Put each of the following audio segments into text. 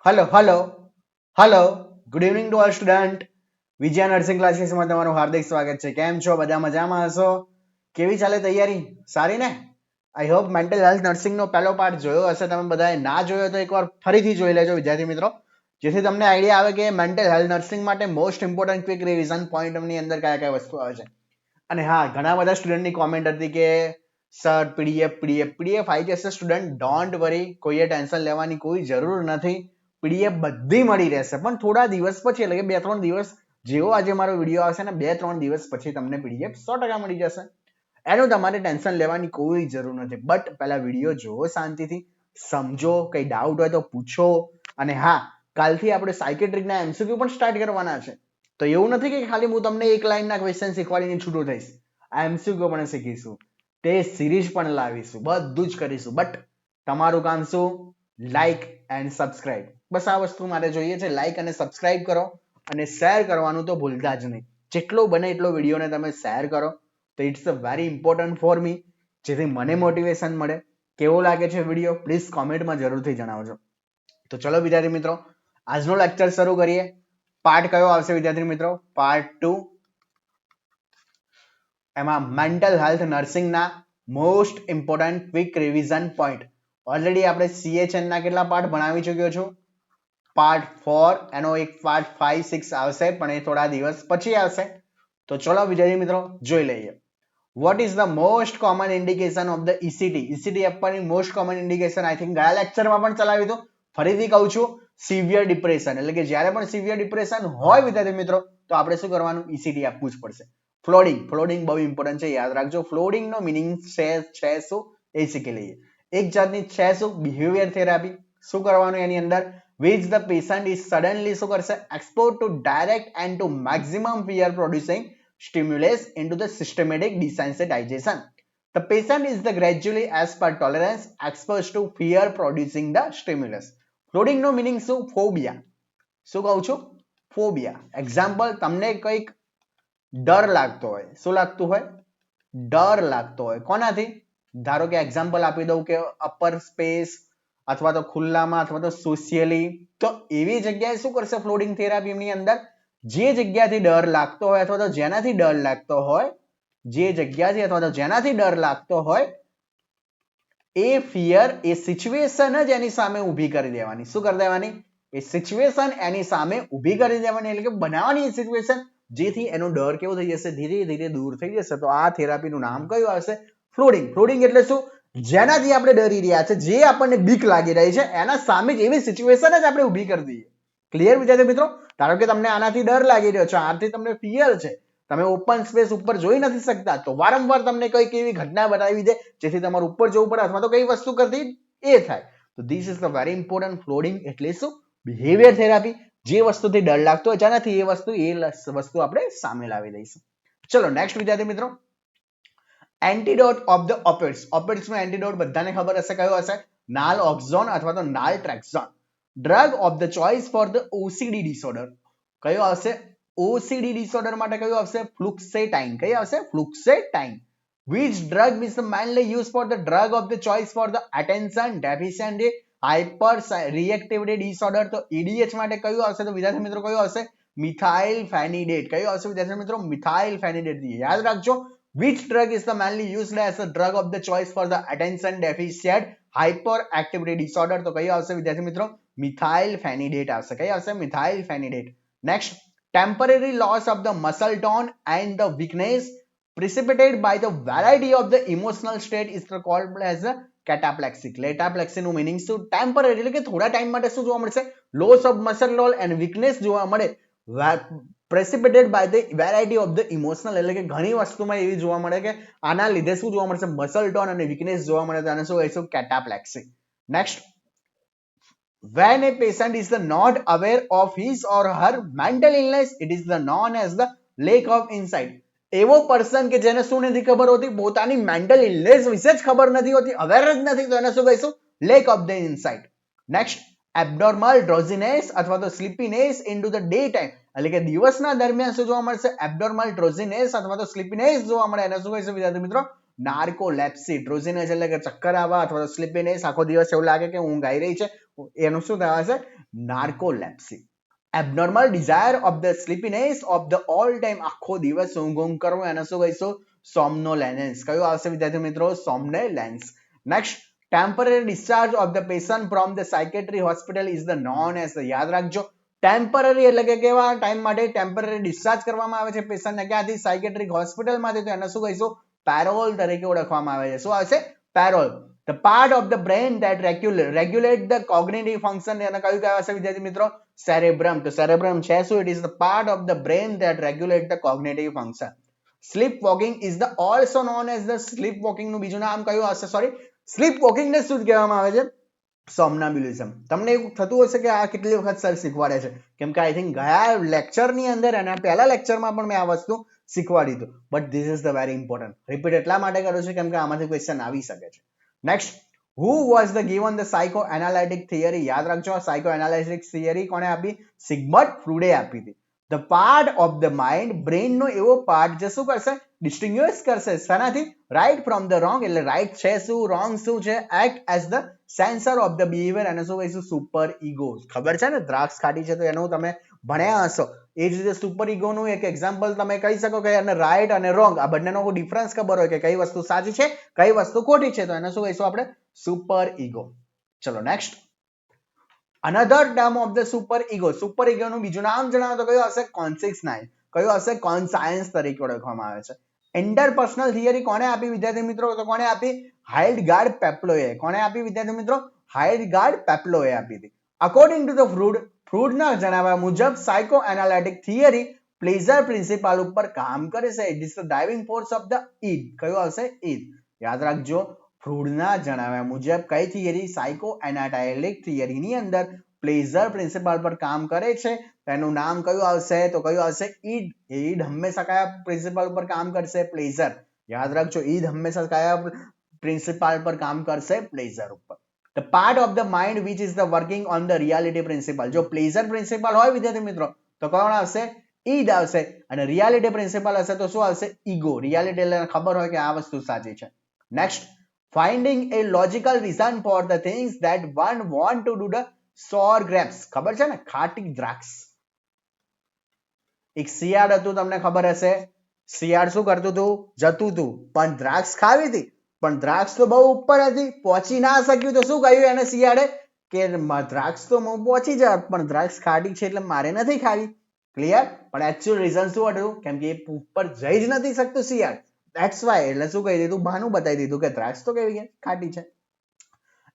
Hello hello hello good evening to all student Vijaya nursing ક્લાસીસમાં તમારું હાર્દિક સ્વાગત છે. કેમ છો? બધા મજામાં હશો? કેવી ચાલે તૈયારી? સારી ને? આઈ હોપ મેન્ટલ હેલ્થ નર્સિંગનો પહેલો પાર્ટ જોયો હશે તમે બધાએ. ના જોયો તો એકવાર ફરીથી જોઈ લેજો વિદ્યાર્થી મિત્રો, જેથી તમને આઈડિયા આવે કે મેન્ટલ હેલ્થ નર્સિંગ માટે મોસ્ટ ઇમ્પોર્ટન્ટ ક્વિક રિવિઝન પોઈન્ટની અંદર કયા કયા વસ્તુ આવે છે. અને હા, ઘણા બધા સ્ટુડન્ટની કોમેન્ટ હતી કે સર પીડીએફ આવી જશે. સ્ટુડન્ટ ડોન્ટ વરી, કોઈએ ટેન્શન લેવાની કોઈ જરૂર નથી. પીડીએફ બધી મળી રહેશે, પણ થોડા દિવસ પછી, એટલે કે 2-3 દિવસ, જેવો આજે મારો વિડીયો આવશે ને 2-3 દિવસ પછી તમને પીડીએફ 100% મળી જશે. એનું તમારે ટેન્શન લેવાની કોઈ જરૂર નથી. બટ પહેલા વિડીયો જોવો શાંતિથી, સમજો, કઈ ડાઉટ હોય તો પૂછો. અને હા, કાલથી આપણે સાયકેટ્રિકના એમસીક્યુ પણ સ્ટાર્ટ કરવાના છે. તો એવું નથી કે ખાલી હું તમને એક લાઈનના ક્વેશ્ચન શીખવાડીને છૂટો થઈશ. આ એમસીક્યુ પણ શીખીશું, ટેસ્ટ સિરીઝ પણ લાવીશું, બધું જ કરીશું. બટ તમારું કામ શું? Like and subscribe. બસ આ વસ્તુ મારે જોઈએ છે. લાઈક અને સબસ્ક્રાઇબ કરો અને શેર કરવાનું તો ભૂલતા જ નહીં. જેટલો બને એટલો વિડીયોને તમે શેર કરો તો it's a very important for me, જેથી મને મોટિવેશન મળે. કેવો લાગે છે વિડીયો? પ્લીઝ કોમેન્ટમાં જરૂરથી જણાવજો. તો ચલો વિદ્યાર્થી મિત્રો, આજનો લેક્ચર શરૂ કરીએ. પાર્ટ કયો આવશે વિદ્યાર્થી મિત્રો? પાર્ટ 2. એમાં મેન્ટલ હેલ્થ નર્સિંગના most important quick revision point. Already આપણે CHN ના કેટલા પાર્ટ ભણાવી ચૂક્યો છું? પાર્ટ 4. એનો એક પાર્ટ 5, 6 આવશે, પણ એ થોડા દિવસ પછી આવશે. તો ચલો વિદ્યાર્થી મિત્રો જોઈ લઈએ. Vote is the most common indication of the ECT? ECT આપવાની most common indication I think ગયા લેક્ચરમાં પણ ચલાવ્યું હતું. ફરીથી કહું છું, સિવિયર ડિપ્રેશન. એટલે કે જ્યારે પણ સિવિયર ડિપ્રેશન હોય વિદ્યાર્થી મિત્રો, તો આપણે શું કરવાનું? ECT આપવું જ પડશે. ફ્લોડિંગ બહુ ઇમ્પોર્ટન્ટ છે, યાદ રાખજો. ફ્લોડિંગ નો મિનિંગ છે શું એ શીખી લઈએ. એક જાતની છે શું? Behaviour therapy. શું કરવાનું એની અંદર? which the patient is suddenly શું કરશે? exposed to direct and to maximum fear producing stimulus into the systematic desensitization. The patient is the gradually as per tolerance exposed to fear producing the stimulus. Flooding નો meaning શું? Phobia. શું કહું છું? Phobia. Example, તમને કંઈક ડર લાગતો હોય. શું લાગતું હોય? ડર લાગતો હોય. કોનાથી? ધારો કે એક્ઝામ્પલ આપી દઉં કે અપર સ્પેસ અથવા તો ખુલ્લામાં અથવા તો સોશિયલી. તો એવી જગ્યાએ શું કરશે ફ્લોડિંગ થેરાપીની અંદર? જે જગ્યાથી ડર લાગતો હોય અથવા તો જેનાથી ડર લાગતો હોય, જે જગ્યાથી અથવા તો જેનાથી ડર લાગતો હોય, એ ફિયર, એ સિચ્યુએશન જ એની સામે ઊભી કરી દેવાની. શું કરી દેવાની? એ સિચ્યુએશન એની સામે ઊભી કરી દેવાની, એટલે કે બનાવવાની એ સિચ્યુએશન, જેથી એનો ડર કેવો થઈ જશે? ધીરે ધીરે દૂર થઈ જશે. તો આ થેરાપીનું નામ કયું આવશે? ફ્લોડિંગ. ફ્લોડિંગ એટલે શું? જેનાથી આપણે ડરી રહ્યા છે, જે આપણને બીક લાગી રહી છે, એના સામે જ એવી સિચ્યુએશન જ આપણે ઊભી કરી દઈએ. ક્લિયર વિદ્યાર્થી મિત્રો? ધારો કે તમને આનાથી ડર લાગી રહ્યો છે, આનાથી તમને ફિયર છે, તમે ઓપન સ્પેસ ઉપર જોઈ નથી શકતા, તો વારંવાર તમને કઈક એવી ઘટના બનાવી દે જેથી તમારે ઉપર જવું પડે અથવા તો કઈ વસ્તુ કરતી એ થાય. તો this is the very important. Flooding એટલે શું? Behaviour therapy. જે વસ્તુથી ડર લાગતો હોય, જેનાથી એ વસ્તુ આપણે સામે લાવી દઈશું. ચલો નેક્સ્ટ વિદ્યાર્થી મિત્રો, એન્ટીડોટ ઓફ ધ ઓપિડ્સ. ઓપિડ્સનો એન્ટીડોટ બધાને ખબર હશે, કયો હશે? નાલઓક્ઝોન અથવા તો naltrexone. Drug of the choice for the OCD disorder. કયો આવશે? OCD ડિસઓર્ડર માટે કયું આવશે? ફ્લુક્સેટાઇન. કઈ આવશે? ફ્લુક્સેટાઇન. Which drug is mainly used for the drug of the choice for the attention deficient hyper reactivity disorder? તો EDH માટે કયું આવશે? તો વિદ્યાર્થી મિત્રો કયું આવશે? મિથાઇલ ફેનિડેટ. કયું આવશે વિદ્યાર્થી મિત્રો? મિથાઇલ ફેનિડેટ. યાદ રાખજો. Which drug is the mainly used as a drug of the choice for the attention deficient hyperactivity disorder? તો કયું આવશે વિદ્યાર્થી મિત્રો? મિથાઇલ ફેનિડેટ આવશે. કઈ આવશે? Methylphenidate. Next, temporary loss of the muscle tone and the weakness precipitated by the variety of the emotional state is called as a cataplexic. Cataplexic નું મીનિંગ શું? ટેમ્પરરી, એટલે કે થોડા ટાઈમ માટે શું જોવા મળશે? Loss of muscle tone and weakness જોવા મળે. Precipitated by the variety of the emotional, એટલે કે ઘણી વસ્તુમાં એવી જોવા મળે કે આના લીધે શું જોવા મળશે? મસલ ટોન અને વીકનેસ જોવા મળે, તો આને શું કહીશું? Cataplexic. Next, when a patient is not aware of his or her mental illness, it is known as the lack of insight. એવો પર્સન કે જેને શું નથી ખબર હોતી? પોતાની મેન્ટલ ઇલનેસ વિશે જ ખબર નથી હોતી, અવેર જ નથી, તો એને શું કહીશું? Lack of the insight. Next, abnormal drowsiness અથવા તો sleepiness into the daytime, એટલે કે દિવસના દરમિયાન શું જોવા મળશે? એબ્નોર્મલ ડ્રોઝીનેસ અથવા તો સ્લીપીનેસ જોવા મળે, એને શું કહીશું વિદ્યાર્થી મિત્રો? નાર્કોલેપ્સી. ડ્રોઝીનેસ એટલે કે ચક્કર આવવા અથવા તો સ્લીપીનેસ, આખો દિવસ એવું લાગે કે ઊંઘ આવી રહી છે, એનું શું થશે? Narcolepsy. Abnormal desire of the sleepiness of the all time, આખો દિવસ ઊંઘ કરવો, એને શું કહીશું? સોમનોલેન્સ. કયું આવશે વિદ્યાર્થી મિત્રો? Somnolence. Next, temporary discharge of the patient from the psychiatry hospital is the known as. યાદ રાખજો, ટેમ્પરરી એટલે કે કેવા ટાઈમ માટે ટેમ્પરરી ડિસ્ચાર્જ કરવામાં આવે છે પેશન્ટને ક્યાંથી? સાયકેટ્રિક હોસ્પિટલમાંથી, તો એને શું કહીશું? પેરોલ તરીકે ઓળખવામાં આવે છે. શું આવશે? Parole. The part of the brain that regulate the cognitive function, એને કયું કહેવાશે વિદ્યાર્થી મિત્રો? સેરેબ્રમ. તો સેરેબ્રમ છે શું? It is the part of the brain that regulate the cognitive function. Sleepwalking is the also known as the sleepwalking નું બીજું નામ કયું આવશે? સોરી, sleepwalking ને શું કહેવામાં આવે છે? સોમનામ્બ્યુલિઝમ. તમને એવું થતું હશે કે આ કેટલી વખત સર શીખવાડે છે, કેમ કે આઈ થિંક ગયા લેક્ચરની અંદર અને પહેલા લેક્ચરમાં પણ મેં આ વસ્તુ શીખવાડી હતું, but this is the very important. Repeat એટલા માટે કરું છું કેમ કે આમાંથી ક્વેશ્ચન આવી શકે છે. Next, who was the given the psychoanalytic theory? યાદ રાખજો, આ psychoanalytic theory કોણે આપી? સિગ્મન્ડ ફ્રુડે આપી હતી. The part of the mind, brain નો એવો પાર્ટ જે શું કરશે? ડિસ્ટિંગ્વિશ કરશે શાનાથી? Right from the wrong. એટલે રાઈટ છે શું, રોંગ શું છે? Act as the censor of the behaviour, અને શું કહીશું? Super ego. ખબર છે ને, દ્રાક્ષ ખાટી છે તો એનું તમે ભણ્યા હશો. એ જ રીતે સુપર ઈગો નું એક એક્ઝામ્પલ તમે કહી શકો કે એને રાઈટ અને રોંગ આ બંનેનો ડિફરન્સ ખબર હોય કે કઈ વસ્તુ સાચી છે, કઈ વસ્તુ ખોટી છે, તો એને શું કહીશું આપણે? Super ego. ચલો next, another term of the super ego. Super ego નું બીજું નામ જણાવો તો કયું હશે? કોન્સિયસનાઇઝ. કયું હશે? કોન્સાયન્સ તરીકે ઓળખવામાં આવે છે. ઇન્ટરપર્સનલ થિયરી કોને આપી વિદ્યાર્થી મિત્રો? તો કોને આપી? હાઇડગાર્ડ પેપ્લોએ. કોને આપી વિદ્યાર્થી મિત્રો? હાઇડગાર્ડ પેપ્લોએ આપી હતી. અકોર્ડિંગ ટુ ધ ફ્રુડ, ફ્રુડના જણાવ્યા મુજબ psycho analytic theory pleasure principle ઉપર કામ કરે છે. It is the driving force of the id. કયું આવશે? ઈડ. યાદ રાખજો, ફ્રુડના જણાવ્યા મુજબ કઈ થિયરી? સાયકો એનાલિટિક થિયરીની અંદર પ્લેઝર પ્રિન્સિપલ પર કામ કરે છે, તેનું નામ કયું આવશે? તો કયું આવશે? ઈડ. ઈડ હંમેશા કયા પ્રિન્સિપલ પર કામ કરશે? પ્લેઝર. યાદ રાખજો, ઈડ હંમેશા કયા પ્રિન્સિપલ પર કામ કરશે? પ્લેઝર ઉપર. The part of the mind which is the working on the reality principle. જો પ્લેઝર પ્રિન્સિપલ હોય વિદ્યાર્થી મિત્રો તો કોણ આવશે? ઈડ આવશે. અને રિયાલિટી પ્રિન્સિપલ હશે તો શું આવશે? ઈગો. રિયાલિટી એટલે ખબર હોય કે આ વસ્તુ સાચી છે. Next, finding A logical reason for the things that one want to do the સોર ગ્રેપ્સ. ખબર છે ને, ખાટી દ્રાક્ષ. એક શિયાળ હતું, તમને ખબર હશે. શિયાળ શું કરતું હતું? જતું હતું, પણ દ્રાક્ષ ખાવી હતી, પણ દ્રાક્ષ તો બહુ ઉપર હતી, પહોંચી ના શક્યું, તો શું કહ્યું એને શિયાળે? કે દ્રાક્ષ તો હું પહોંચી જાત, પણ દ્રાક્ષ ખાટી છે એટલે મારે નથી ખાવી. ક્લિયર? પણ એકચ્યુઅલ રીઝન શું હતું? કેમ કે એ ઉપર જઈ જ નથી શકતું શિયાળ. That's why. એટલે શું કહી દીધું? બહાનું બતાવી દીધું કે દ્રાક્ષ તો કેવી ખાટી છે.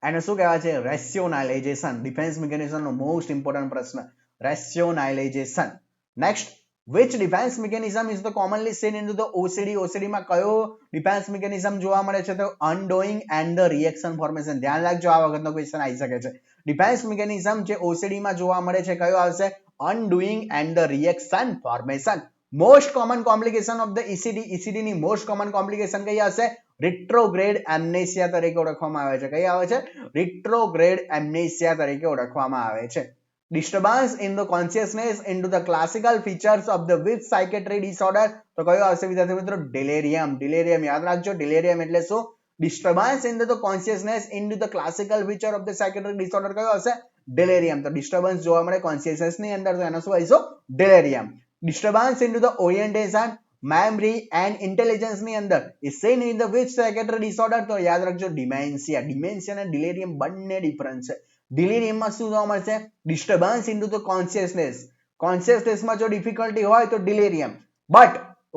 એને શું કહેવાય છે? રેશિયોનાઇઝેશન. ડિફેન્સ મિકેનિઝમ નો મોસ્ટ ઇમ્પોર્ટન્ટ પ્રશ્ન, rationalisation. Next, which defense mechanism is the commonly seen into the OCD? OCD માં કયો ડિફેન્સ મિકેનિઝમ જોવા મળે છે? તો અનડોઈંગ એન્ડ ધ રિએક્શન ફોર્મેશન. ધ્યાન રાખજો, આ વખતનો ક્વેશ્ચન આવી શકે છે. ડિફેન્સ મિકેનિઝમ જે OCD માં જોવા મળે છે કયો આવશે? Undoing and the reaction formation. Most common complication of the ECD. ECD ની મોસ્ટ કોમન કોમ્પ્લિકેશન કઈ આવશે? રિટ્રોગ્રેડ એમ્નેસિયા તરીકે ઓળખવામાં આવે છે. કઈ આવે છે? રિટ્રોગ્રેડ એમ્નેસિયા તરીકે ઓળખવામાં આવે છે. Disturbance in the consciousness into the classical features of the which psychiatric disorder. તો કયો આવશે વિદ્યાર્થી મિત્રો? delirium. delirium યાદ રાખજો, delirium એટલે શું? disturbance in the consciousness into the classical feature of the psychiatric disorder. કયો આવશે? delirium. તો disturbance જોવા મળે consciousness ની અંદર તો એનો શું આવીશું? delirium. disturbance into the orientation, memory and intelligence ની અંદર is seen in the which psychiatric disorder? તો યાદ રાખજો, dementia. dementia અને delirium બંને ડિફરન્ટ છે. delirium માં શું જોવા મળશે? disturbance into the consciousness. consciousness માં જો ડિફિકલ્ટી હોય તો delirium, બટ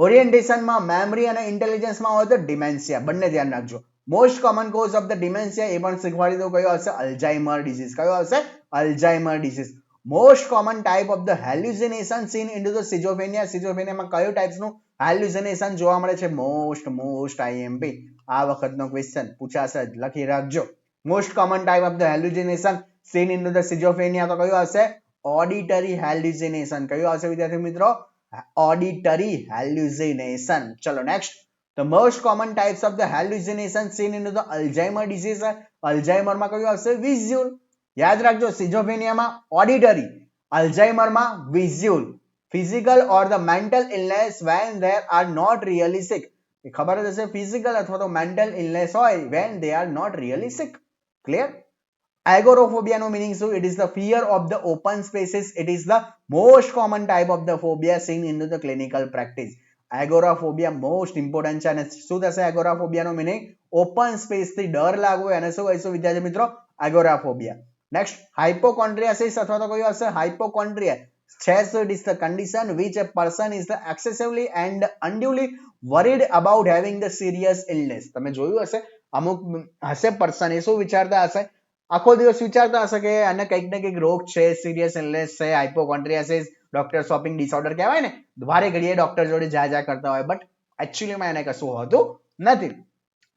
ઓરિએન્ટેશન માં, મેમરી અને ઇન્ટેલિજન્સ માં હોય તો dementia. બંને ધ્યાન રાખજો. Most common cause of the dementia એ પણ શીખવાડી દો, કયો આવશે? Alzheimer disease. કયો આવશે? Alzheimer disease. Most common type of the hallucination seen into the schizophrenia. સિઝોફ્રેનિયામાં કયો ટાઈપ્સનું હેલ્યુસિનેશન જોવા મળે છે? Most IMP. આ વખતનો ક્વેશ્ચન પૂછાશે, લખી રાખજો. Most common type of the hallucination seen into the schizophrenia તો કયું આવશે? Auditory hallucination. કયું આવશે વિદ્યાર્થી મિત્રો? Auditory hallucination. ચલો next, the most common types of the hallucination seen into the Alzheimer disease. Alzheimer માં કયું આવશે? વિઝ્યુઅલ. યાદ રાખજો, સિઝોફ્રેનિયા માં ઓડિટરી, અલ્ઝાઇમર માં visual. Physical or the mental illness when they are not really sick. એ ખબર જ હશે, ફિઝિકલ અથવા તો મેન્ટલ ઇલનેસ હોય when they are not really sick. Clear? Agoraphobia નો meaning શું? It is the fear of the open spaces. It is the most common type of the phobia seen in the clinical practice. Agoraphobia most important છે. અને શું થશે agoraphobia નો meaning? Open space થી ડર લાગવો એને શું કહીશું વિદ્યાર્થી મિત્રો? Agoraphobia. Next, hypochondriasis અથવા તો કયું હશે? Hypochondria. So it is the condition which a person is the excessively and unduly worried about having the serious illness. તમે જોયું હશે અમુક હશે પર્સન એ શું વિચારતા હશે? આખો દિવસ વિચારતા હશે કે આને કંઈક ને કંઈક રોગ છે, સિરિયસ ઇલનેસ છે, હાઇપોકોન્ડ્રિયાસિસ, ડોક્ટર શોપિંગ ડિસઓર્ડર કહેવાય ને, વારે ઘડીએ ડોક્ટર જોડે જા કરતા હોય, બટ એકચ્યુઅલીમાં એને કશું હોતું નથી.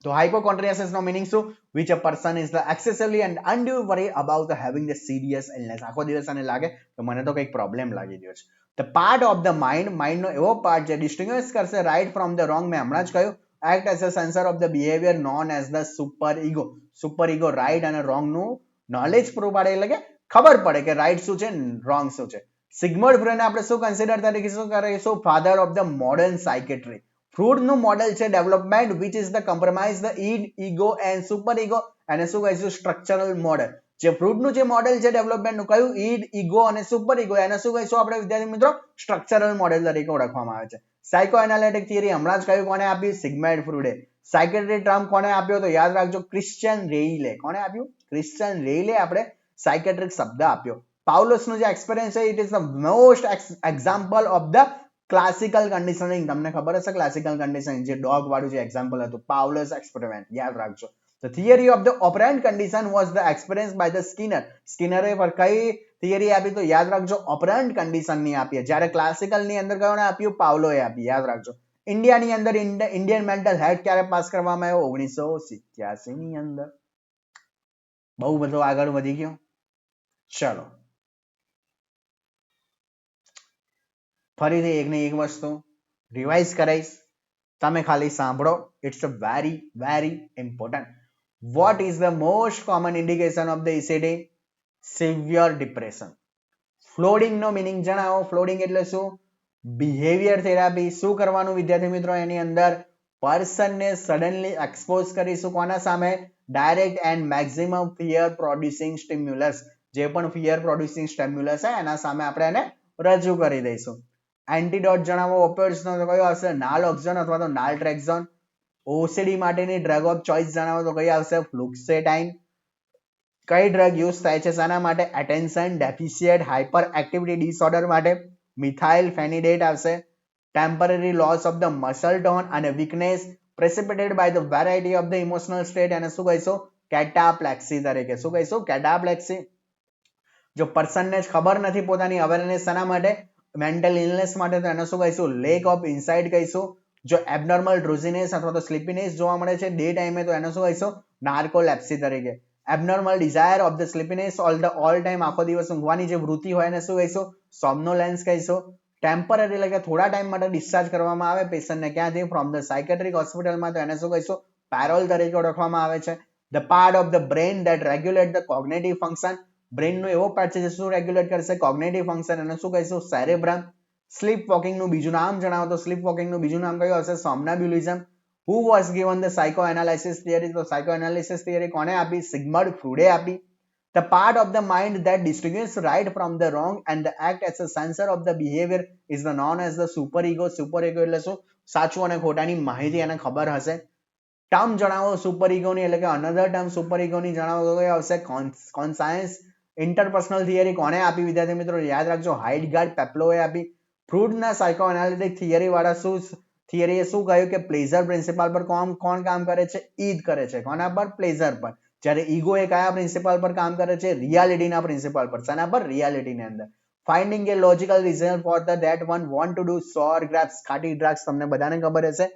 તો hypochondriasis નો meaning શું? Which a person is the excessively and undue worry about having the serious illness. આખો દિવસ આને લાગે તો મને તો કંઈક પ્રોબ્લેમ લાગી ગયો છે. The part of the mind નો એવો પાર્ટ જે distinguish કરશે right from the wrong, મેં હમણાં જ કહ્યું, act as a sensor of the behavior known as the super ego. Super ego right અને wrong નું knowledge પૂરું પાડે, એટલે કે ખબર પડે કે right શું છે, wrong શું છે. સિગ્મન્ડ ફ્રોઇડને આપણે શું કન્સિડર તરીકે શું કરીશું? Father of the modern psychiatry. Freud નું મોડેલ છે development which is the compromise the id, ego and super ego, અને શું કહીશું? Structural model. જે ફ્રૂડ નું જે મોડેલ છે ડેવલપમેન્ટ નું, કયું? ઈડ, ઈગો અને સુપર ઈગો, એને શું કહીશું આપણે વિદ્યાર્થી મિત્રો? સ્ટ્રક્ચરલ મોડેલ તરીકે ઓળખવામાં આવે છે. સાયકો એનાલિટિક થિયરી હમણાં જ કયું કોને આપી? સિગ્મન્ડ ફ્રોઇડે. સાયકેટ્રી ટર્મ કોને આપ્યો? તો યાદ રાખજો, ક્રિશ્ચિયન રેઇલે. કોને આપ્યું? ક્રિશ્ચિયન રેઇલે આપણે સાયકેટ્રિક શબ્દ આપ્યો. પાઉલોસ નું જે એક્સપેરિયન્સ છે, it is the most example of the classical conditioning. તમને ખબર હશે ક્લાસિકલ કન્ડિશનિંગ, જે ડોગ વાળું જે એક્ઝામ્પલ હતું, પાઉલોસ એક્સપેરિમેન્ટ, યાદ રાખજો. The theory of the operant condition was the experience by the Skinner. સ્કિનરે પર કઈ થિયરી આપી? તો યાદ રાખજો, ઓપરન્ટ કન્ડિશન ની આપી. જ્યારે ક્લાસિકલ ની અંદર કયોને આપ્યું? પાવલોએ આપી, યાદ રાખજો. ઇન્ડિયાની અંદર ઇન્ડિયન મેન્ટલ હેલ્થ ક્યારે પાસ કરવામાં આવ્યો? 1987 ની અંદર. બહુ બધો આગળ વધી ગયો. ચલો ફરીથી એકની એક વસ્તુ રિવાઇઝ કરાઈશ, તમે ખાલી સાંભળો. It's a very very important. What is the most common indication of the ECD? Severe depression. Flooding નો મિનિંગ જણાવો. ફ્લોડિંગ એટલે શું? Behaviour therapy. શું કરવાનું વિદ્યાર્થી મિત્રો એની અંદર? પર્સનને સડનલી એક્સપોઝ કરીશું કોના સામે? Direct and maximum fear producing stimulus. જે પણ ફિયર પ્રોડ્યુસિંગ સ્ટિમ્યુલસ છે એના સામે આપણે એને રજૂ કરી દઈશું. એન્ટીડોટ જણાવો. ઓપિયોઇડ્સ નો કયો આવશે? નાલઓક્ઝોન અથવા તો નાલટ્રેક્ઝોન. ઓસીડી માટેની ડ્રગ ઓફ ચોઇસ જણાવો તો કઈ આવશે? ફ્લુક્સેટાઇન. કઈ ડ્રગ યુઝ થાય છે શાના માટે? Attention deficient hyper activity disorder માટે. મિથાઇલ ફેનિડેટ આવશે. Temporary loss of the muscle tone અને weakness precipitated by the variety of the emotional state, એને શું કહીશું? કેટાપ્લેક્સી તરીકે. શું કહીશું? કેટાપ્લેક્સી. જો પર્સનને જ ખબર નથી પોતાની અવેરનેસ શાના માટે? મેન્ટલ ઇલનેસ માટે, તો એને શું કહીશું? લેક ઓફ ઇનસાઇટ કહીશું. જો એબનોર્મલ ડ્રોઝીનેસ અથવા તો સ્લીપીનેસ જોવા મળે છે ડે ટાઈમે, તો એને શું કહીશું? નાર્કોલેપ્સી તરીકે. Abnormal desire of the sleepiness all time, આખો દિવસ ઊંઘવાની જે વૃત્તિ હોય એને શું કહીશું? સોમ્નોલેન્સ કહીશું. ટેમ્પરરી એટલે કે થોડા ટાઈમ માટે ડિસ્ચાર્જ કરવામાં આવે પેશન્ટને, ક્યાંથી? ફ્રોમ ધ સાયકેટ્રિક હોસ્પિટલમાં, તો એને શું કહીશું? પેરોલ તરીકે ઓળખવામાં આવે છે. The part of the brain that regulate the cognitive function. Brain નો એવો પાર્ટ છે જે શું રેગ્યુલેટ કરશે? કોગ્નેટિવ ફંક્શન, એને શું કહીશું? સેરેબ્રમ. સ્લીપ વોકિંગ નું બીજું નામ જણાવો તો સ્લીપ વોકિંગ નું બીજું નામ કયું હશે? સોમ્નાબ્યુલિઝમ. Who was given the psychoanalysis theory? તો psychoanalysis theory કોને આપી? સિગ્મન્ડ ફ્રોઇડે આપી. The part of the mind that distinguishes right from the wrong and the act as a sensor of the behavior is the known as the superego. Superego એટલે શું? સાચું અને ખોટાની માહિતી એને ખબર હશે. ટર્મ જણાવો સુપરઈગો ની, એટલે કે અનધર ટર્મ સુપરઈગો ની જણાવો તો કઈ આવશે? કોન્સાયન્સ. ઇન્ટરપર્સનલ થિયરી કોને આપી વિદ્યાર્થી મિત્રો? યાદ રાખજો, હાઇડગાર્ડ પેપ્લોએ આપી. ફ્રૂડના સાયકો એનાલિટિક થિયરી વાળા શું થિયરીએ શું કહ્યું કે પ્લેઝર પ્રિન્સિપલ પર કોણ કામ કરે છે? ઈદ કરે છે. કોના પર? પ્લેઝર પર. જ્યારે ઈગો એ કયા પ્રિન્સિપલ પર કામ કરે છે? રિયાલિટીના પ્રિન્સિપલ પર. શાના પર? રિયાલિટીની અંદર. Finding A logical reason for the that one want to do સોર ગ્રેપ્સ. ખાટી દ્રાક્ષ તમને બધાને ખબર હશે,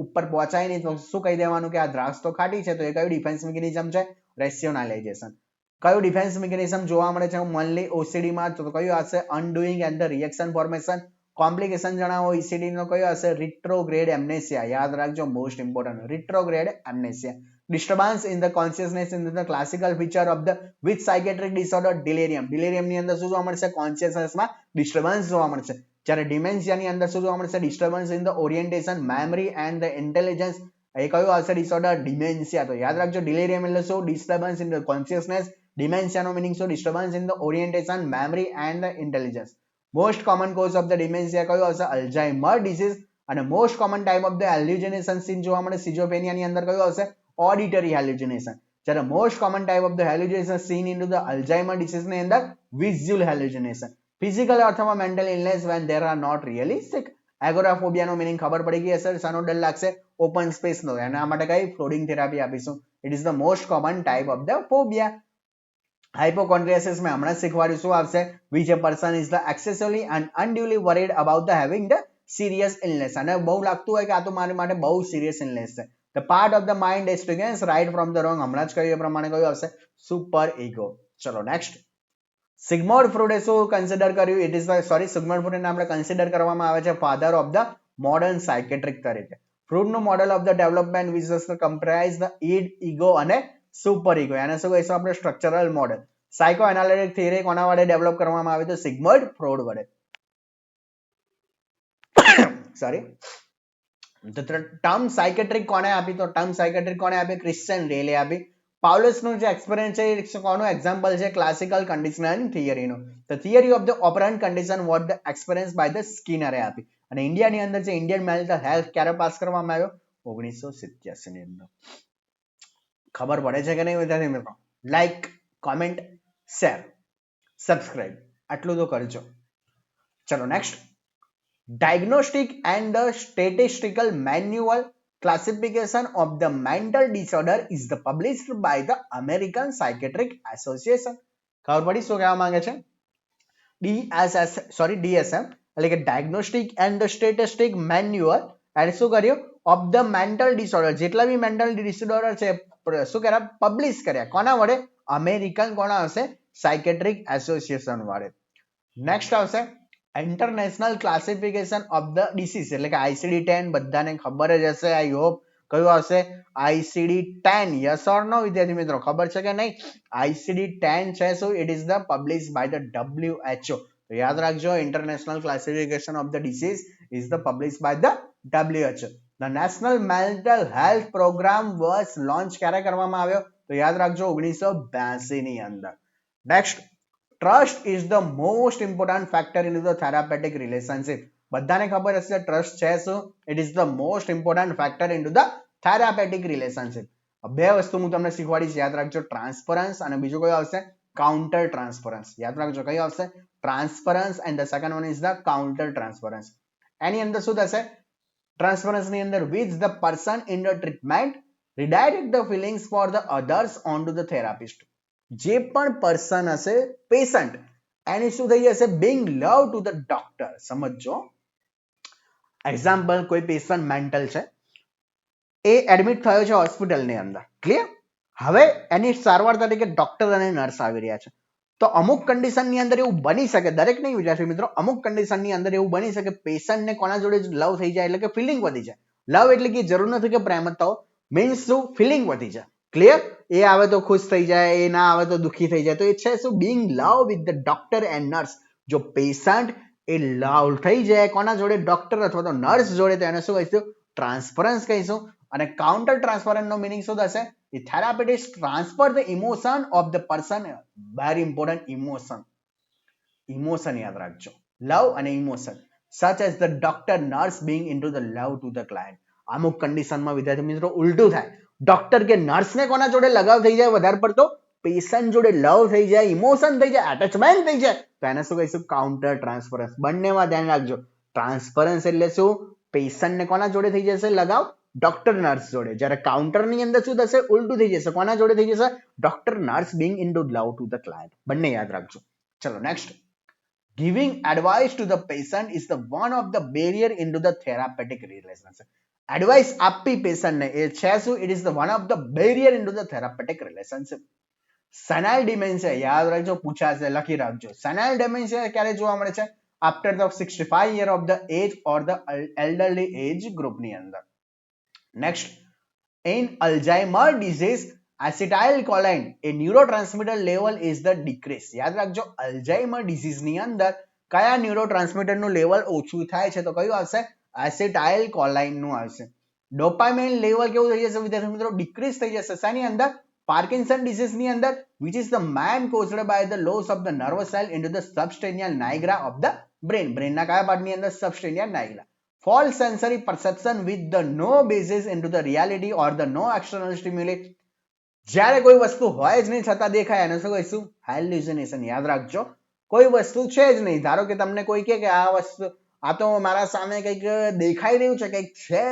ઉપર પહોંચાય નહીં તો શું કહી દેવાનું કે આ દ્રાક્ષ તો ખાટી છે, તો એ કયું ડિફેન્સ મિકેનિઝમ છે? રેશિયોનાલાઇઝેશન. કયું ડિફેન્સ મિકેનિઝમ જોવા મળે છે મનલી ઓસીડી માં? તો કયું હશે? Undoing and the reaction formation. Complication જણાવો ECD નો કયો હશે? Retrograde amnesia. યાદ રાખજો, most important, retrograde amnesia. Disturbance in the consciousness in the classical feature of the which psychiatric disorder? Delirium. Delirium ની અંદર શું જોવા મળશે? કોન્શિયસનેસમાં ડિસ્ટર્બન્સ જોવા મળશે. જ્યારે ડિમેન્શિયા ની અંદર શું જોવા મળશે? Disturbance in the orientation, memory and the intelligence. એ કયું આવશે ડિસઓર્ડર? ડિમેન્શિયા. તો યાદ રાખજો, ડિલેરિયમ એટલે શું? ડિસ્ટર્બન્સ ઇન ધ કોન્શિયસનેસ, ડિમેન્શિયાનો મીનિંગ શું? Disturbance in the orientation, memory and intelligence. Most common cause of the dementia કયો આવશે? Alzheimer disease. અને most common type of the hallucination seen જોવા મળે સિઝોફ્રેનિયા ની અંદર કયો આવશે? Auditory hallucination. જ્યારે most common type of the hallucination seen in the Alzheimer disease ની અંદર વિઝ્યુઅલ હેલ્યુસિનેશન. ફિઝિકલ અથવા mental illness when there are not really સિક. એગોરાફોબિયાનો મીનિંગ ખબર પડી ગઈ હશે? શાનો ડર લાગશે? ઓપન સ્પેસ નો. એના માટે કઈ ફ્લોટિંગ થેરાપી આપીશું. It is the most common type of the phobia. Hypochondriasis મેં હમણાં શીખવાડ્યું. શું આવશે? Which a person is the excessively and unduly worried about the having the serious illness. અને બહુ લાગતું હોય કે આ તો મારી માટે બહુ સિરિયસ ઇલનેસ છે. The part of the mind that distinguishes right from the wrong. હમણાં જ કહ્યું એ પ્રમાણે કયું આવશે? Super ego. ચલો નેક્સ્ટ. સિગ્મોન્ડ ફ્રોઇડે શું કન્સિડર કર્યું? ઇટ ઇઝ સિગ્મોન્ડ ફ્રોઇડને આપણે કન્સિડર કરવામાં આવે છે father of the modern psychiatric તરીકે. ફ્રોઇડનું model of the development which comprise the id, ego અને સુપર ઈગો. એને શું કહીશું આપણે? Structural model. Psycho analytic theory કોના વડે ડેવલપ કરવામાં આવી? તો સિગ્મન્ડ ફ્રોઇડ વડે. સોરી. તો ટર્મ સાયકેટ્રિક કોને આપી? તો ટર્મ સાયકેટ્રિક કોને આપી? ક્રિશ્ચિયન રેલે આપી. પાઉલસનું જે એક્સપેરિમેન્ટ છે એ કોનું એક્ઝામ્પલ છે? ક્લાસિકલ કન્ડિશનલ થિયરીનો. The theory of the operant condition what the experience by the સ્કિનરે આપી. અને ઇન્ડિયાની અંદર છે ઇન્ડિયન મેન્ટલ હેલ્થ ક્યારે પાસ કરવામાં આવ્યો? 1987 ની અંદર. ખબર પડે છે કે નહીં વિદ્યાર્થી મિત્રો? લાઈક, કોમેન્ટ, શેર, સબસ્ક્રાઇબ આટલું તો કરજો. ચલો next. Diagnostic and the Statistical Manual Classification of the Mental Disorder is the published by the American Psychiatric Association. ખબર પડી શું કહેવા માંગે છે? DSM એટલે કે Diagnostic and the Statistic Manual અને શું કર્યું? Of the mental disorder. જેટલા બી મેન્ટલ ડિસઓર્ડર છે શું કર્યા? પબ્લિશ કર્યા. કોના વડે? અમેરિકન કોના હશે? સાયકેટ્રિક એસોસિએશન વડે. નેક્સ્ટ આવશે international classification of the disease એટલે કે ICD-10. બધાને ખબર જ હશે આઈ હોપ. કયું આવશે? ICD-10. યસ ઓર નો વિદ્યાર્થી મિત્રો? ખબર છે કે નહીં? ICD-10 છે શું? It is the publish by the WHO. તો યાદ રાખજો international classification of the disease is the publish by the WHO. ધ national mental health programme was launch ક્યારે કરવામાં આવ્યો? તો યાદ રાખજો 1982 ની અંદર. Next. Trust is the most important factor in the therapeutic relationship. બધાને ખબર હશે ટ્રસ્ટ છે શું? It is the most important factor in the therapeutic relationship. બે વસ્તુ હું તમને શીખવાડીશ. યાદ રાખજો ટ્રાન્સફરન્સ અને બીજું કયું આવશે? Counter transference. યાદ રાખજો કયું આવશે? Transference and the second one is the counter transference. એની અંદર શું થશે? ટ્રાન્સફરન્સ ની અંદર which the person in the treatment redirect the feelings for the others onto the therapist. જે પણ પર્સન હશે પેશન્ટ એની શું થઈ જશે? being love to the doctor. સમજો એક્ઝામ્પલ, કોઈ પેશન્ટ મેન્ટલ છે, એ એડમિટ થયો છે હોસ્પિટલની અંદર. ક્લિયર? હવે એની સારવાર તરીકે ડોક્ટર અને નર્સ આવી રહ્યા છે. તો અમુક કન્ડિશનની અંદર એવું બની શકે, દરેક નહીં વિદ્યાર્થી મિત્રો, અમુક કન્ડિશનની અંદર એવું બની શકે પેશન્ટને કોના જોડે લવ થઈ જાય એટલે કે ફિલિંગ વધી જાય. લવ એટલે કે જરૂર નથી કે પ્રેમ જ થવો, મીન્સ શું? ફિલિંગ વધી જાય. ક્લિયર? એ આવે તો ખુશ થઈ જાય, એ ના આવે તો દુઃખી થઈ જાય. તો એ છે શું? Being love with the doctor and nurse. જો પેશન્ટ એ લવ થઈ જાય કોના જોડે? ડોક્ટર અથવા તો નર્સ જોડે, તો એને શું કહીશું? ટ્રાન્સફરન્સ કહીશું. અને કાઉન્ટર ટ્રાન્સફરન્સ નો મીનિંગ શું થશે? એ therapist transfer the emotion of the person. Very important. Emotion યાદ રાખજો. લવ અને emotion. Such as the doctor nurse being into the love to the client. અમુક કન્ડિશનમાં વિદ્યાર્થી મિત્રો ઉલટું થાય. ડોક્ટર કે નર્સને કોના જોડે લગાવ થઈ જાય? વધારે પડતો પેશન્ટ જોડે લવ થઈ જાય, ઇમોશન થઈ જાય, એટેચમેન્ટ થઈ જાય, તો એને શું કહીશું? કાઉન્ટર ટ્રાન્સફરન્સ. બંનેમાં ધ્યાન રાખજો. ટ્રાન્સફરન્સ એટલે શું? પેશન્ટને કોના જોડે થઈ જશે લગાવ? ડોક્ટર નર્સ જોડે. જ્યારે કાઉન્ટરની અંદર શું થશે? ઉલટું થઈ જશે. કોના જોડે થઈ જશે? Doctor nurse being into love to the client. બંને યાદ રાખજો. ચલો next. Giving advice to the patient is the one of the barrier into the therapeutic relationship. Advice આપી પેશન્ટને એ છે શું? It is the one of the barrier into the therapeutic relationship. Senile dementia યાદ રાખજો, પૂછાશે, લખી રાખજો. સેનાઇલ ડિમેન્શિયા ક્યારે જોવા મળે છે? After the 65 years of the age or the elderly age ગ્રુપની અંદર. Next. In Alzheimer disease acetylcholine A neurotransmitter level is the decrease. યાદ રાખજો અલ્ઝાઇમર ડિઝીઝની અંદર કયા ન્યુરોટ્રાન્સમીટરનું લેવલ ઓછું થાય છે? તો કયું આવશે? એસિટાઇલકોલાઇન નું આવશે. ડોપામાઇન લેવલ કેવું થઈ જશે વિદ્યાર્થી મિત્રો? ડિક્રીઝ થઈ જશે. શાની અંદર? પાર્કિન્સન ડિસીઝ ની અંદર which is the man caused by the loss of the nervous cell into the substantia nigra of the brain ના કયા પાર્ટ ની અંદર substantia nigra false sensory perception with the no basis into the reality or the no external stimuli જ્યારે કોઈ વસ્તુ હોય જ નહીં છતાં દેખાય એને શું કહીશું hallucination યાદ રાખજો કોઈ વસ્તુ છે જ નહીં ધારો કે તમને કોઈ કહે કે આ વસ્તુ આ તો મારા સામે કંઈક દેખાઈ રહ્યું છે કંઈક છે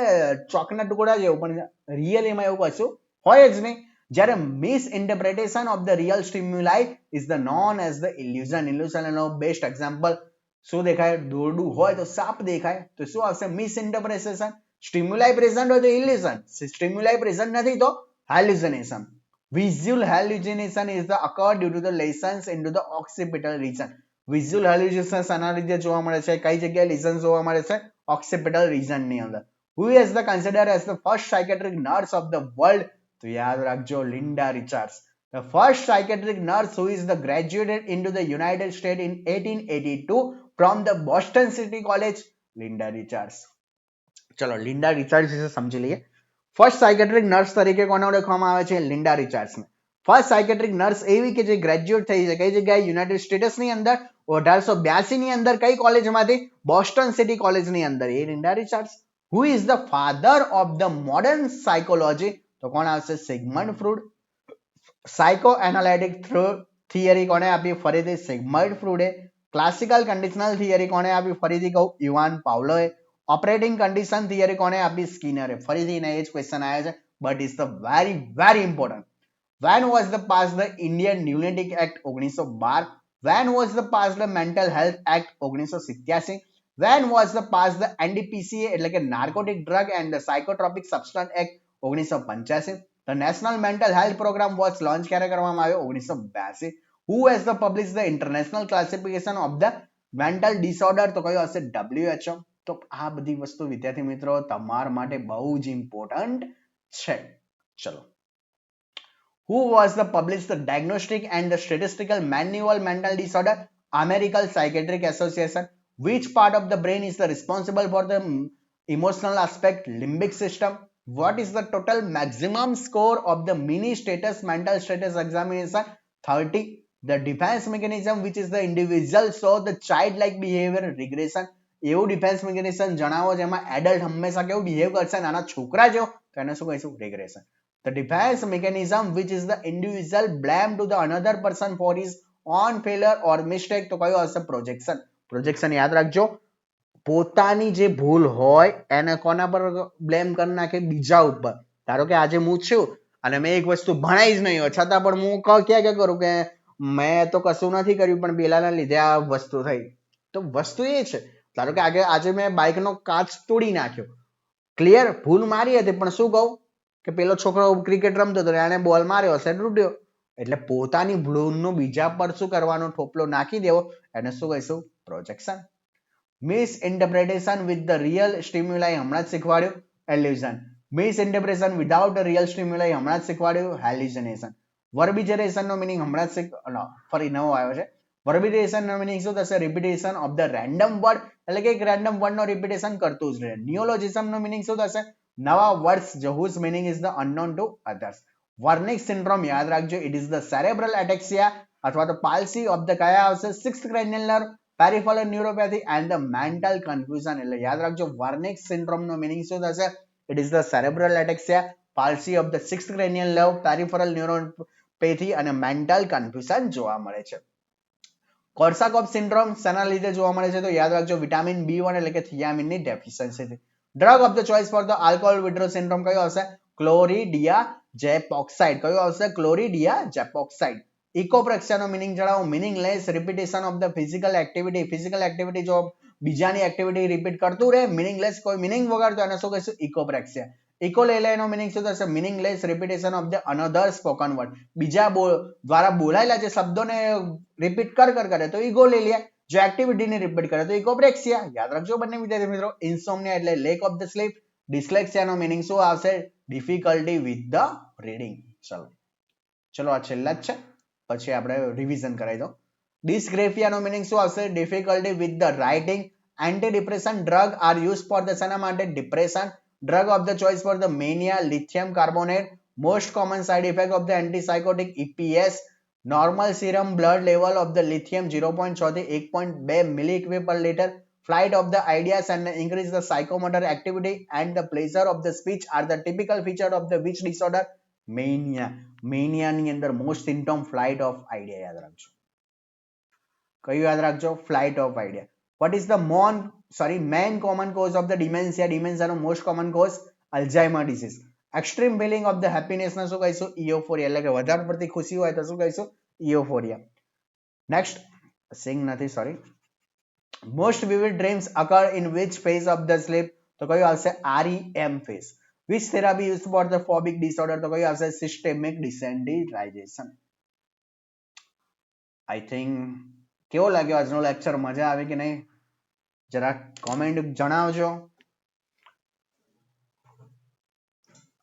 ચોકના ટુકડા જેવું પણ રિયલીમાં એવું કશું હોય જ નહીં જ્યારે misinterpretation of the real stimuli is the known as the illusion એનો બેસ્ટ એક્ઝામ્પલ શું દેખાય દોરડું હોય તો સાપ દેખાય તો શું આવશે મિસઇન્ટરપ્રિટેશન સ્ટિમ્યુલાઈ પ્રેઝન્ટ હોય તો ઇલ્યુઝન સ્ટિમ્યુલાઈ પ્રેઝન્ટ નથી તો hallucination visual hallucination is the occur due to the lesions into the occipital region visual hallucination આના લીધે જોવા મળે છે કઈ જગ્યાએ lesions જોવા મળે છે occipital region ની અંદર who is the considered as the first psychiatric nurse of the world તો યાદ રાખજો Linda રિચાર્ડ્સ the first psychiatric nurse who is the graduated into the United States in 1882 from the Boston City College Linda Richards ચલો Linda રિચાર્ડ્સ વિશે સમજી લઈએ first psychiatric nurse તરીકે કોને ઓળખવામાં આવે છે લિન્ડા રિચાર્ડ્સને ફર્સ્ટ સાયકેટ્રિક નર્સ એવી કે જે ગ્રેજ્યુએટ થઈ છે કઈ જગ્યાએ યુનાઇટેડ સ્ટેટ્સની અંદર 1882 ની અંદર કઈ કોલેજમાંથી બોસ્ટન સિટી કોલેજની અંદર એ Linda Richards who is the father of the modern psychology તો કોણ આવશે Sigmund Freud psycho analytic theory કોને આપી ફરીથી સિગમન્ડ ફ્રુડે ક્લાસિકલ કન્ડિશનલ થિયરી કોને આપી ફરીથી કહું યુવાન પાવલોએ ઓપરેટિંગ કન્ડિશન થિયરી કોને આપી સ્કિનરે ફરીથી એને એ જ ક્વેશ્ચન આવ્યા છે but is the very very important when was the passed the Indian Lunatic Act 1912 when was the passed the Mental Health Act 1987 when was the passed the NDPCA એટલે કે Narcotic Drug and the Psychotropic Substance Act 1985 the National Mental Health Program was launched ક્યારે કરવામાં આવ્યો 1982 who has the published the international classification of the mental disorder તો કયો હશે WHO તો આ બધી વસ્તુ વિદ્યાર્થી મિત્રો તમારા માટે બહુ જ ઇમ્પોર્ટન્ટ છે ચલો who was the published the diagnostic and the statistical manual mental disorder American Psychiatric Association which part of the brain is the responsible for the emotional aspect limbic system what is the total maximum score of the mini status mental status examination 30 the defense mechanism which is the individual so the childlike behavior regression એવું defence mechanism જણાવો જેમાં adult હંમેશા કેવું behave કરશે નાના છોકરા જેવો તો એને શું કહીશું regression the defense mechanism which is the individual blame to the another person for his own failure or mistake તો કયો હશે પ્રોજેક્શન યાદ રાખજો પોતાની જે ભૂલ હોય એને કોના પર બ્લેમ કરી નાખે બીજા ઉપર ધારો કે આજે હું છું અને મેં એક વસ્તુ ભણાઈ જ નહીં હોય છતાં પણ હું ક્યાં કરું કે મેં તો કશું નથી કર્યું પણ પેલાના લીધે આ વસ્તુ થઈ તો વસ્તુ એ છે ધારો કે આજે મેં બાઇકનો કાચ તોડી નાખ્યો ક્લિયર ભૂલ મારી હતી પણ શું કહું કે પેલો છોકરો ક્રિકેટ રમતો હતો એને બોલ માર્યો હશે તૂટ્યો એટલે પોતાની ભૂલનો બીજા પર શું કરવાનો ઠોપલો નાખી દેવો એને શું કહીશું projection misinterpretation with the real stimuli હમણાં જ શીખવાડ્યું એલ્યુઝન મિસઇન્ટરપ્રિટેશન વિધાઉટ રિયલ સ્ટિમ્યુલાઈ હમણાં જ શીખવાડ્યું હેલ્યુસિનેશન વર્બિજરેશન નો મીનિંગ હમણાં જ ફરી નવો આવ્યો છે વર્બિટેશન નો મીનિંગ શું થશે repetition of the random word એટલે કે એક રેન્ડમ વર્ડ નો રિપીટેશન કરતું જ રહે નિયોલોજિઝમ નો મીનિંગ શું થશે નવા words whose meaning is the unknown to others Wernicke syndrome યાદ રાખજો it is the cerebral ataxia અથવા તો પાલ્સી ઓફ ધ કયા આવશે sixth cranial nerve peripheral neuropathy and the mental confusion એટલે યાદ રાખજો વર્નિક સિન્ડ્રોમ નો મીનિંગ શું થશે it is the cerebral ataxia palsy of the sixth cranial nerve peripheral neuropathy અને મેન્ટલ કન્ફ્યુઝન જોવા મળે છે કોર્સાકોફ સિન્ડ્રોમ શેના લીધે જોવા મળે છે તો યાદ રાખજો વિટામિન B1 એટલે કે થિયામિનની deficiency drug of the choice for the alcohol withdrawal syndrome કયો આવશે ક્લોરીડિયા જેપોક્સાઇડ કયો આવશે ક્લોરીડિયા જેપોક્સાઇડ ઇકોપ્રેક્સિયાનો મીનિંગ જણાવો meaningless repetition of the physical activity જો બીજાની એક્ટિવિટી રિપીટ કરતું રહે મીનિંગલેસ કોઈ મીનિંગ વગર તો એને શું કહીશું ઇકોપ્રેક્સિયા ઇકોલેલિયાનો મીનિંગ શું થશે meaningless repetition of the another spoken word બીજા દ્વારા બોલાયેલા જે શબ્દોને રિપીટ કરે તો ઇકોલેલિયા જો એક્ટિવિટીને રિપીટ કરે તો ઇકોપ્રેક્સિયા યાદ રાખજો બંને વિદ્યાર્થી મિત્રો ઇન્સોમ્નિયા એટલે લેક ઓફ ધ સ્લીપ ડિસ્લેક્સિયાનો મીનિંગ શું આવશે ડિફિકલ્ટી વિથ ધ રીડિંગ ચલો આ છેલ્લા જ છે પછી આપણે રિવિઝન કરાવી દો ડિસ્ગ્રેફિયાનો મીનિંગ શું આવશે difficulty with the writing anti depression drug are use for the શેના માટે depression drug of the choice for the Maniya lithium carbonate Most common side effect of the antipsychotic EPS, normal serum blood level of the lithium 0.6 થી 1.2 milli per liter, flight of the ideas and increase the psychomotor activity and the pleasure of the speech are the typical feature of the which disorder? Mania. Mania ની અંદર most symptom flight of idea યાદ રાખજો. કયું યાદ રાખજો? Flight of idea. What is the main common cause of the dementia? Dementia no most common cause Alzheimer disease. Extreme feeling of the happiness ને શું કહીશું? Euphoria. એટલે કે વધારે પડતી ખુશી હોય તો શું કહીશું? Euphoria. Next, sing નથી, sorry. Most vivid dreams occur in which phase of the sleep? તો કયું આવશે? REM phase. Which therapy used for the phobic disorder? તો કયું આવશે? Systemic desensitization. I think કેવો લાગ્યો આજનો લેક્ચર? મજા આવી કે નહીં? જરા કોમેન્ટ જણાવજો.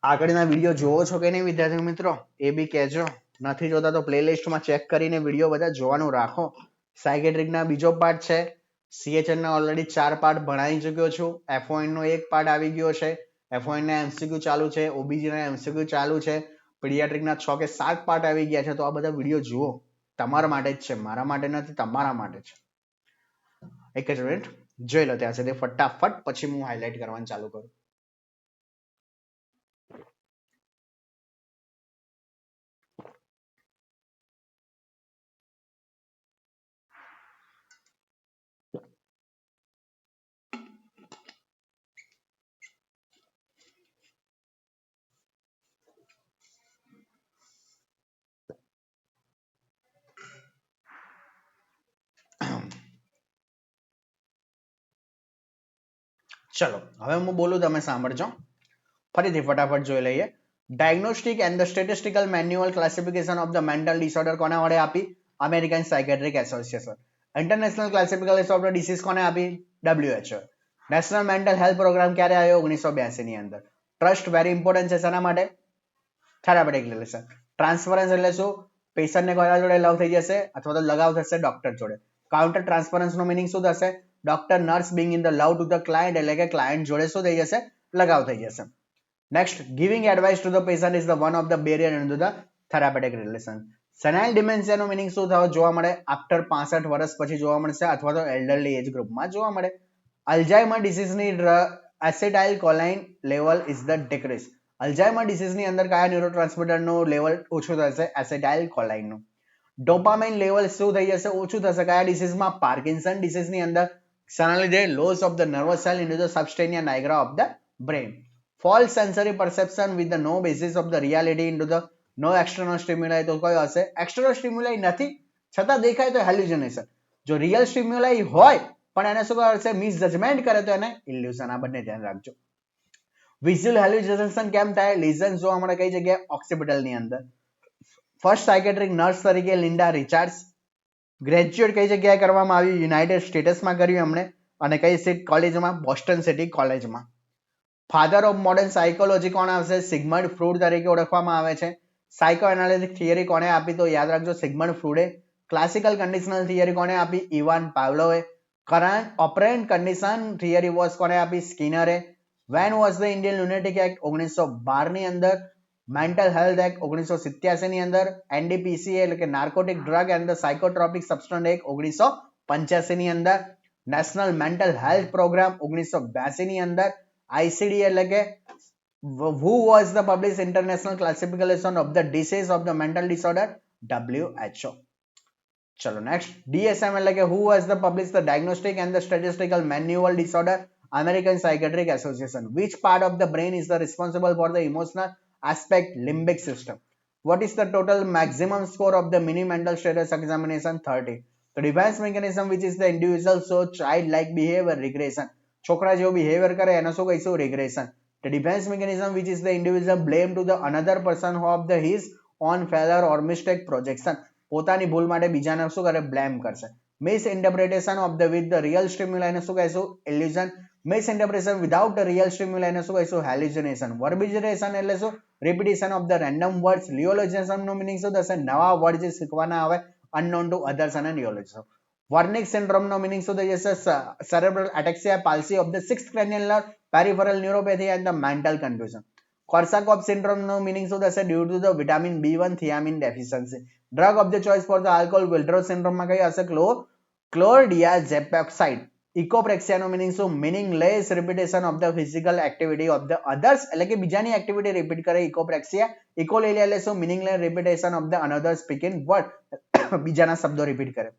આગળના વિડીયો જોવો છો કે નહીં વિદ્યાર્થી મિત્રો? એ બી કહેજો. નથી જોતા તો પ્લેલિસ્ટમાં ચેક કરીને વિડીયો બધા જોવાનું રાખો. સાયકેટ્રિકના બીજો પાર્ટ છે. CHN ના ઓલરેડી 4 પાર્ટ ભણાવી ચૂક્યો છું. FON નો એક પાર્ટ આવી ગયો છે. FON ના MCQ ચાલુ છે. OBG ના MCQ ચાલુ છે. પીડિયાટ્રિકના 6 કે 7 પાર્ટ આવી ગયા છે. તો આ બધા વિડીયો જુઓ. તમારા માટે જ છે, મારા માટે નથી, તમારા માટે છે. એક જ મિનિટ જોઈ લો ત્યાં સુધી ફટાફટ, પછી હું હાઇલાઇટ કરવાનું ચાલુ કરું. ચલો હવે હું બોલું, તમે સાંભળજો. ફરીથી ફટાફટ જોઈ લઈએ. Diagnostic and the statistical manual classification of the mental disorder કોના વડે આપી? American psychiatric association. International classification of the disease કોને આપી? WHO. National mental health programme ક્યારે આવ્યો? 1982 ની અંદર. ટ્રસ્ટ વેરી ઇમ્પોર્ટન્ટ છે શેના માટે? Therapeutic relation. ટ્રાન્સફરન્સ એટલે શું? પેશન્ટને કોના જોડે લવ થઈ જશે અથવા તો લગાવ થશે? ડોક્ટર જોડે. કાઉન્ટર ટ્રાન્સફરન્સ નો મીનિંગ શું થશે? Doctor nurse Bing in the love to the client, એટલે કે ક્લાયન્ટ જોડે શું થઈ જશે? લગાવ થઈ જશે. Next, giving advice to the patient is the one of the barrier in the therapeutic relation. Senile dementia નો મીનિંગ શું થયો? જોવા મળે આફ્ટર 65 વર્ષ પછી જોવા મળશે અથવા તો એલ્ડરલી એજ ગ્રુપમાં જોવા મળે. અલ્ઝાઇમર ડિસીઝની acetyl choline level is the decrease. Alzheimer ડિસીઝની અંદર કયા ન્યુરોટ્રાન્સમીટરનું લેવલ ઓછું થશે? એસિટાઇલ કોલાઇનનું. ડોપામાઇન લેવલ શું થઈ જશે? ઓછું થશે. કયા ડિસીઝમાં? પાર્કિન્સન ડિસીઝની અંદર. શાના લીધે? Loss of the nervous cell into the substantia nigra of the brain. False sensory perception with the no basis of the reality into the no external stimuli. તો કયો હશે? એક્સટર્નલ સ્ટિમ્યુલાઈ નથી છતાં દેખાય તો હેલ્યુસિનેશન. જો રિયલ સ્ટિમ્યુલાઈ હોય પણ એને શું કરશે? મિસજજમેન્ટ કરે તો એને ઇલ્યુઝન. આ બંને ધ્યાન રાખજો. વિઝ્યુઅલ હેલ્યુસિનેશન કેમ થાય? લીઝન જોવા મળે કઈ જગ્યાએ? ઓક્સિપિટલ ની અંદર. ફર્સ્ટ સાયકેટ્રિક નર્સ તરીકે લિન્ડા રિચાર્ડ્સ. ગ્રેજ્યુએટ કઈ જગ્યાએ કરવામાં આવ્યું? યુનાઇટેડ સ્ટેટ્સમાં કર્યું એમણે. અને કઈ સિટી કોલેજમાં? બોસ્ટન સિટી કોલેજમાં. ફાધર ઓફ મોડર્ન સાયકોલોજી કોણ આવશે? સિગ્મન્ડ ફ્રૂડ તરીકે ઓળખવામાં આવે છે. સાયકો એનાલિટિક થિયરી કોને આપી? તો યાદ રાખજો, સિગ્મન્ડ ફ્રૂડે. ક્લાસિકલ કન્ડિશનલ થિયરી કોને આપી? ઇવાન પાવલોવે. Current operant condition theory was કોને આપી? સ્કિનરે. When was the Indian lunatic act? 1912 ની અંદર. મેન્ટલ હેલ્થ એક્ટ 1987 ની અંદર. NDPCA એટલે કે narcotic drug and the psychotropic substance act 1985 ની અંદર. નેશનલ મેન્ટલ હેલ્થ પ્રોગ્રામ 1982 ની અંદર. ICD એટલે કે who was the published international classification of the disease of the mental disorder? WHO. ચલો નેક્સ્ટ. DSM એટલે કે who was the published the diagnostic and the statistical manual disorder? American Psychiatric Association. Which part of the brain is the responsible for the emotional aspect? Limbic system. What is the total maximum score of the mini mental status examination? 30. The defense mechanism which is the individual show child-like behavior? Regression. છોકરા જેવો behaviour કરે એને શું કહીશું? Regression. The defense mechanism which is the individual blame to the another person of the his own failure or mistake? Projection. પોતાની ભૂલ માટે બીજાને શું કરે? બ્લેમ કરશે. Misinterpretation of the with the real stimuli ને શું કહીશું? Illusion. Misinterpretation without the real stimuli ને શું કહીશું? Hallucination. Verbalization એટલે શું? Repetition of the random words. Neologism no meaning શું થશે? નવા વર્ડ જે શીખવાના આવે unknown to others અને neologism. Wernicke syndrome નો meaning શું થઈ જશે? cerebral ataxia, palsy of the sixth cranial nerve, peripheral neuropathy and the mental confusion. Korsakoff syndrome નો મીનિંગ શું થશે? Due to the vitamin B1 thiamine deficiency. Drug of the choice for the alcohol withdrawal syndrome માં કઈ હશે? Chlordiazepoxide. Echopraxia નો meaning શું? Meaningless repetition of the physical activity of the others, એટલે કે બીજાની એક્ટિવિટી રિપીટ કરે ઇકોપ્રેક્સિયા. ઇકોલેલિયા એટલે શું? Meaningless repetition of the another speaking word, બીજાના શબ્દો રિપીટ કરે.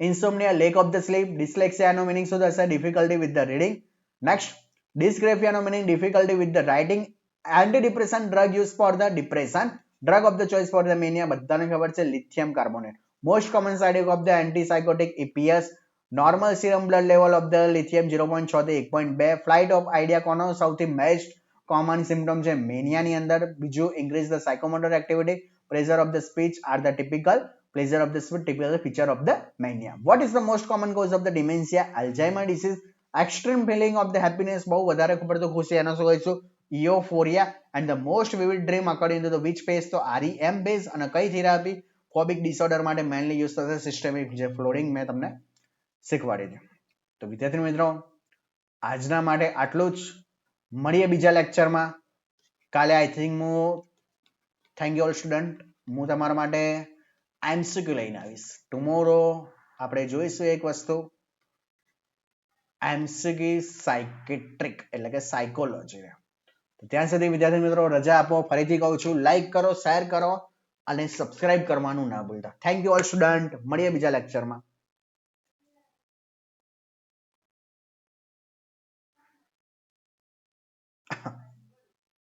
Insomnia, lack of the sleep. Dyslexia નો મીનિંગ શું થશે? Difficulty with the reading. Next, dysgraphia નો meaning difficulty with the writing. Anti depression drug use for the depression. Drug of the choice for the mania બધાને ખબર છે, lithium carbonate. Most common side effect of the antipsychotic EPS. Normal serum blood level of the lithium 0.6 થી 1.2. Flight of idea કોનો સૌથી best common symptom છે મેનિયાની અંદર? બીજું, increase the psychomotor activity. Pressure of the speech are the typical pleasure of the speech typical feature of the mania. What is the most common cause of the dementia? Alzheimer disease. Extreme feeling of the happiness, બહુ વધારે પડતો ખુશી, એનો શું કહીશું? Euphoria. And the most vivid dream according to the which phase? તો REM based. અને કઈ થેરાપી? ફોબિક ડિસઓર્ડર માટે મેનલી યુઝ થશે સિસ્ટેમિક, જે ફ્લોરિંગ મેં તમને શીખવાડી દીધું. તો વિદ્યાર્થી મિત્રો, આજના માટે આટલું જ. મળીએ બીજા લેક્ચરમાં કાલે. આઈ થિંક હું, થેન્ક યુ ઓલ સ્ટુડન્ટ, હું તમારા માટે MCQ લઈને આવીશ. ટુમોરો આપણે જોઈશું એક વસ્તુ, MCQ સાયકેટ્રિક એટલે કે સાયકોલોજી. ત્યાં સુધી વિદ્યાર્થી મિત્રો રજા આપો. ફરીથી કહું છું, લાઈક કરો, શેર કરો અને સબસ્ક્રાઇબ કરવાનું ના ભૂલતા. થેન્ક યુ ઓલ સ્ટુડન્ટ, મળીએ બીજા લેક્ચરમાં.